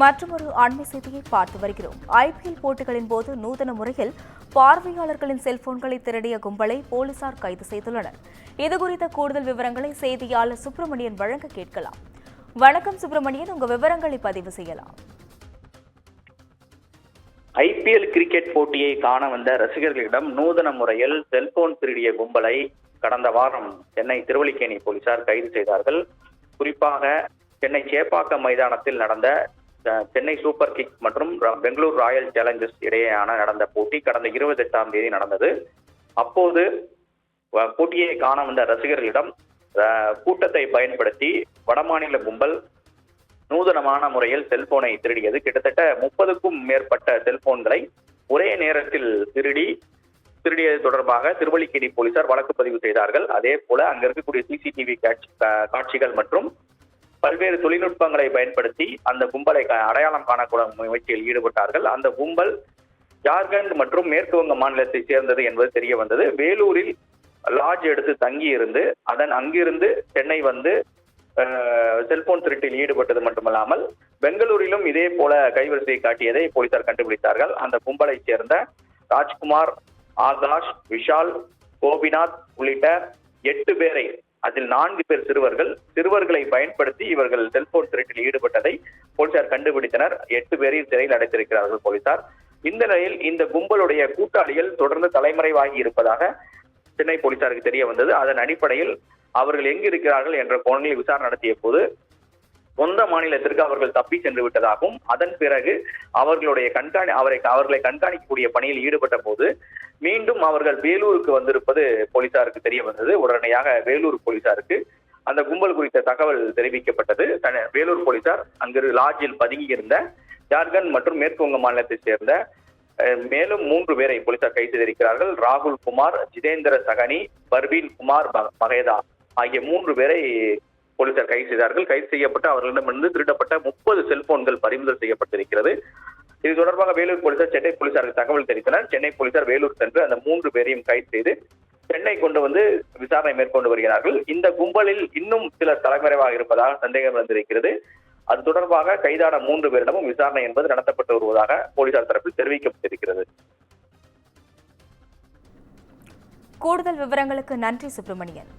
மற்றொரு அண்மை செய்தியை பார்த்து வருகிறோம். ஐபிஎல் போட்டிகளின் போது நூதன முறையில் பார்வையாளர்களின் செல்போன்களை திருடிய கும்பலை போலீசார் கைது செய்துள்ளனர். இதுகுறித்த கூடுதல் விவரங்களை செய்தியாளர் சுப்பிரமணியன் வழங்க கேட்கலாம். வணக்கம் சுப்பிரமணியன், உங்க விவரங்களை பதிவு செய்யலாம். ஐபிஎல் கிரிக்கெட் போட்டியை காண வந்த ரசிகர்களிடம் நூதன முறையில் செல்போன் திருடிய கும்பலை கடந்த வாரம் சென்னை திருவல்லிக்கேணி போலீசார் கைது செய்தார்கள். குறிப்பாக சென்னை சேப்பாக்கம் மைதானத்தில் நடந்த சென்னை சூப்பர் கிங்ஸ் மற்றும் பெங்களூர் ராயல் சேலஞ்சர்ஸ் இடையேயான நடந்த போட்டி கடந்த 28ஆம் தேதி நடந்தது. அப்போது போட்டியை காண வந்த ரசிகர்களிடம் கூட்டத்தை பயன்படுத்தி வடமாநில கும்பல் நூதனமான முறையில் செல்போனை திருடியது. கிட்டத்தட்ட 30க்கும் மேற்பட்ட செல்போன்களை ஒரே நேரத்தில் திருடியது தொடர்பாக திருவல்லிக்கேணி போலீசார் வழக்கு பதிவு செய்தார்கள். அதே போல அங்க இருக்கக்கூடிய சிசிடிவி காட்சிகள் மற்றும் பல்வேறு தொழில்நுட்பங்களை பயன்படுத்தி அந்த கும்பலை அடையாளம் காணக்கூடிய முயற்சியில் ஈடுபட்டார்கள். அந்த கும்பல் ஜார்க்கண்ட் மற்றும் மேற்கு வங்க மாநிலத்தை சேர்ந்தது என்பது தெரிய வந்தது. வேலூரில் லாட்ஜ் எடுத்து தங்கி இருந்து அங்கிருந்து சென்னை வந்து செல்போன் திருட்டில் ஈடுபட்டது மட்டுமல்லாமல் பெங்களூரிலும் இதே போல கைவரிசையை காட்டியதை போலீசார் கண்டுபிடித்தார்கள். அந்த கும்பலை சேர்ந்த ராஜ்குமார், ஆகாஷ், விஷால், கோபிநாத் உள்ளிட்ட 8 பேரை, அதில் 4 பேர் சிறுவர்களை பயன்படுத்தி இவர்கள் செல்போன் திருட்டில் ஈடுபட்டதை போலீசார் கண்டுபிடித்தனர். 8 பேரையும் சிறையில் அடைத்திருக்கிறார்கள் போலீசார். இந்த நிலையில் இந்த கும்பலுடைய கூட்டாளிகள் தொடர்ந்து தலைமறைவாகி இருப்பதாக சென்னை போலீசாருக்கு தெரிய வந்தது. அதன் அடிப்படையில் அவர்கள் எங்கு இருக்கிறார்கள் என்ற கோணங்களில் விசாரணை நடத்திய போது சொந்த மாநிலத்திற்கு அவர்கள் தப்பி சென்று விட்டதாகவும், அதன் பிறகு அவர்களை கண்காணிக்கக்கூடிய பணியில் ஈடுபட்ட போது மீண்டும் அவர்கள் வேலூருக்கு வந்திருப்பது போலீசாருக்கு தெரிய வந்தது. உடனடியாக வேலூர் போலீசாருக்கு அந்த கும்பல் குறித்த தகவல் தெரிவிக்கப்பட்டது. வேலூர் போலீசார் அங்கு லாட்ஜில் பதுங்கியிருந்த ஜார்க்கண்ட் மற்றும் மேற்கு வங்க மாநிலத்தை சேர்ந்த மேலும் 3 பேரை போலீசார் கைது செய்திருக்கிறார்கள். ராகுல் குமார், ஜிதேந்திர சகனி, பர்வீன் குமார் மகேதா ஆகிய 3 பேரை போலீசார் கைது செய்தார்கள். கைது செய்யப்பட்டு அவர்களிடமிருந்து திருடப்பட்ட 30 செல்போன்கள் பறிமுதல் செய்யப்பட்டிருக்கிறது. இது தொடர்பாக வேலூர் போலீசார் சென்னை போலீசாருக்கு தகவல் தெரிவித்தனர். சென்னை போலீசார் வேலூர் சென்று அந்த 3 பேரையும் கைது செய்து சென்னை கொண்டு வந்து விசாரணை மேற்கொண்டு வருகிறார்கள். இந்த கும்பலில் இன்னும் சிலர் தலைமறைவாக இருப்பதாக சந்தேகம் வந்திருக்கிறது. அது தொடர்பாக கைதான 3 பேரிடமும் விசாரணை என்பது நடத்தப்பட்டு வருவதாக போலீசார் தரப்பில் தெரிவிக்கப்பட்டிருக்கிறது. கூடுதல் விவரங்களுக்கு நன்றி சுப்பிரமணியன்.